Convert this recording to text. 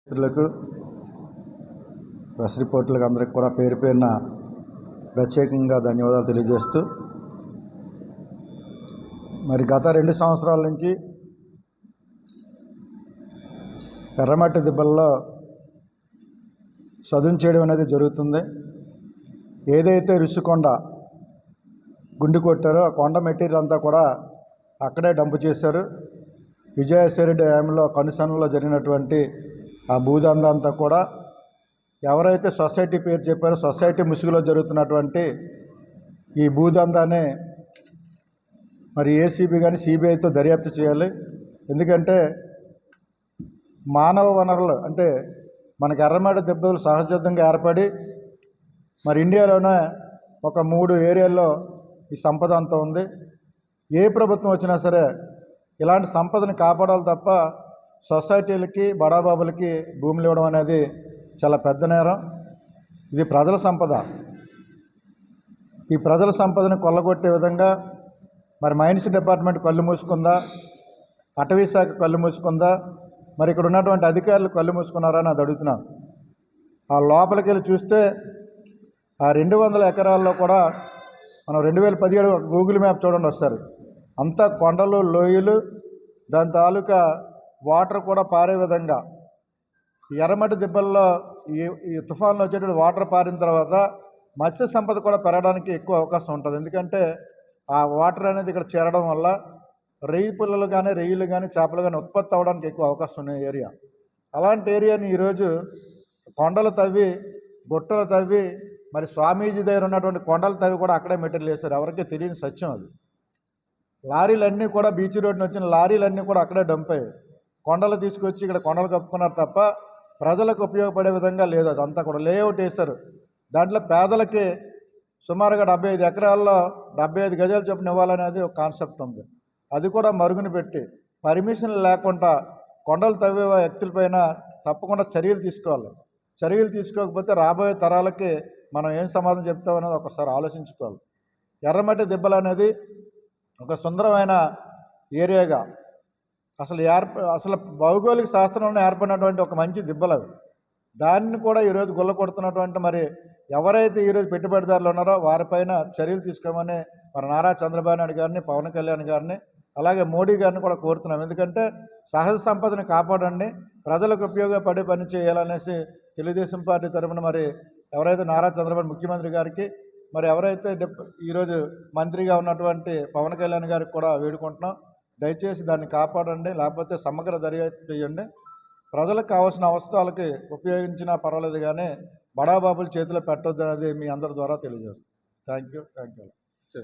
మిత్రులకు ప్రెస్ రిపోర్టులకు అందరికి కూడా పేరు పేరున ప్రత్యేకంగా ధన్యవాదాలు తెలియజేస్తూ, మరి గత 2 సంవత్సరాల నుంచి ఎర్రమట్టి దిబ్బల్లో చదును చేయడం అనేది జరుగుతుంది. ఏదైతే రుషికొండ గుండు కొట్టారో ఆ కొండ మెటీరియల్ అంతా కూడా అక్కడే డంపు చేశారు. విజయసాయిరెడ్డి డ్యాంలో కనుసన్నలో జరిగినటువంటి ఆ భూదంద అంతా కూడా ఎవరైతే సొసైటీ పేరు చెప్పారో సొసైటీ ముసుగులో జరుగుతున్నటువంటి ఈ భూదందాన్ని మరి ఏసీబీ కానీ సిబిఐతో దర్యాప్తు చేయాలి. ఎందుకంటే మానవ వనరులు అంటే మనకి ఎర్రమట్టి దిబ్బలు సహజంగా ఏర్పడి మరి ఇండియాలోనే ఒక 3 ఏరియాల్లో ఈ సంపద అంతా ఉంది. ఏ ప్రభుత్వం వచ్చినా సరే ఇలాంటి సంపదని కాపాడాలి తప్ప సొసైటీలకి బడాబాబులకి భూములు ఇవ్వడం అనేది చాలా పెద్ద నేరం. ఇది ప్రజల సంపద. ఈ ప్రజల సంపదను కొల్లగొట్టే విధంగా మరి మైన్స్ డిపార్ట్మెంట్ కళ్ళు మూసుకుందా, అటవీ శాఖ కళ్ళు మూసుకుందా, మరి ఇక్కడ ఉన్నటువంటి అధికారులు కళ్ళు మూసుకున్నారా అని అది అడుగుతున్నాను. ఆ లోపలికి వెళ్ళి చూస్తే ఆ 200 ఎకరాల్లో కూడా మనం 2017 గూగుల్ మ్యాప్ చూడండి వస్తారు. అంతా కొండలు, లోయలు, దాని తాలూకా వాటర్ కూడా పారే విధంగా ఎర్రమట్టి దిబ్బల్లో ఈ తుఫాన్లో వచ్చేటువంటి వాటర్ పారిన తర్వాత మత్స్య సంపద కూడా పెరగడానికి ఎక్కువ అవకాశం ఉంటుంది. ఎందుకంటే ఆ వాటర్ అనేది ఇక్కడ చేరడం వల్ల రొయ్యి పుల్లలు కానీ, రొయ్యలు కానీ, చేపలు కానీ ఉత్పత్తి అవ్వడానికి ఎక్కువ అవకాశం ఉన్న ఏరియా. అలాంటి ఏరియాని ఈరోజు కొండలు తవ్వి, గుట్టలు తవ్వి, మరి స్వామీజీ దగ్గర ఉన్నటువంటి కొండలు తవ్వి కూడా అక్కడే మెటీరియల్ వేశారు. ఎవరికీ తెలియని సత్యం అది. లారీలన్నీ కూడా బీచ్ రోడ్డున వచ్చిన లారీలన్నీ కూడా అక్కడే డంప్ అయ్యాయి. కొండలు తీసుకొచ్చి ఇక్కడ కొండలు కప్పుకున్నారు తప్ప ప్రజలకు ఉపయోగపడే విధంగా లేదు. అదంతా కూడా లేఅవుట్ వేశారు. దాంట్లో పేదలకి సుమారుగా 75 ఎకరాల్లో 75 గజాలు చొప్పున ఇవ్వాలనేది ఒక కాన్సెప్ట్ ఉంది. అది కూడా మరుగున పెట్టి పర్మిషన్ లేకుండా కొండలు తవ్వే వ్యక్తులపైన తప్పకుండా చర్యలు తీసుకోవాలి. చర్యలు తీసుకోకపోతే రాబోయే తరాలకి మనం ఏం సమాధానం చెప్తామనేది ఒకసారి ఆలోచించుకోవాలి. ఎర్రమట్టి దిబ్బలు అనేది ఒక సుందరమైన ఏరియాగా అసలు భౌగోళిక శాస్త్రంలో ఏర్పడినటువంటి ఒక మంచి దిబ్బలు అవి. దాన్ని కూడా ఈరోజు గుల్ల కొడుతున్నటువంటి మరి ఎవరైతే ఈరోజు పెట్టుబడిదారులు ఉన్నారో వారిపైన చర్యలు తీసుకోమని మరి నారా చంద్రబాబు నాయుడు గారిని, పవన్ కళ్యాణ్ గారిని, అలాగే మోడీ గారిని కూడా కోరుతున్నాం. ఎందుకంటే సహజ సంపదని కాపాడండి, ప్రజలకు ఉపయోగపడే పని చేయాలనేసి తెలుగుదేశం పార్టీ తరఫున మరి ఎవరైతే నారా చంద్రబాబు ముఖ్యమంత్రి గారికి, మరి ఎవరైతే ఈరోజు మంత్రిగా ఉన్నటువంటి పవన్ కళ్యాణ్ గారికి కూడా వేడుకుంటున్నాం. దయచేసి దాన్ని కాపాడండి, లేకపోతే సమగ్ర దర్యాప్తు చేయండి. ప్రజలకు కావాల్సిన అవసరాలకి ఉపయోగించినా పర్వాలేదు, కానీ బడాబాబుల చేతిలో పెట్టొద్దు అనేది మీ అందరి ద్వారా తెలియజేస్తాం. Thank you.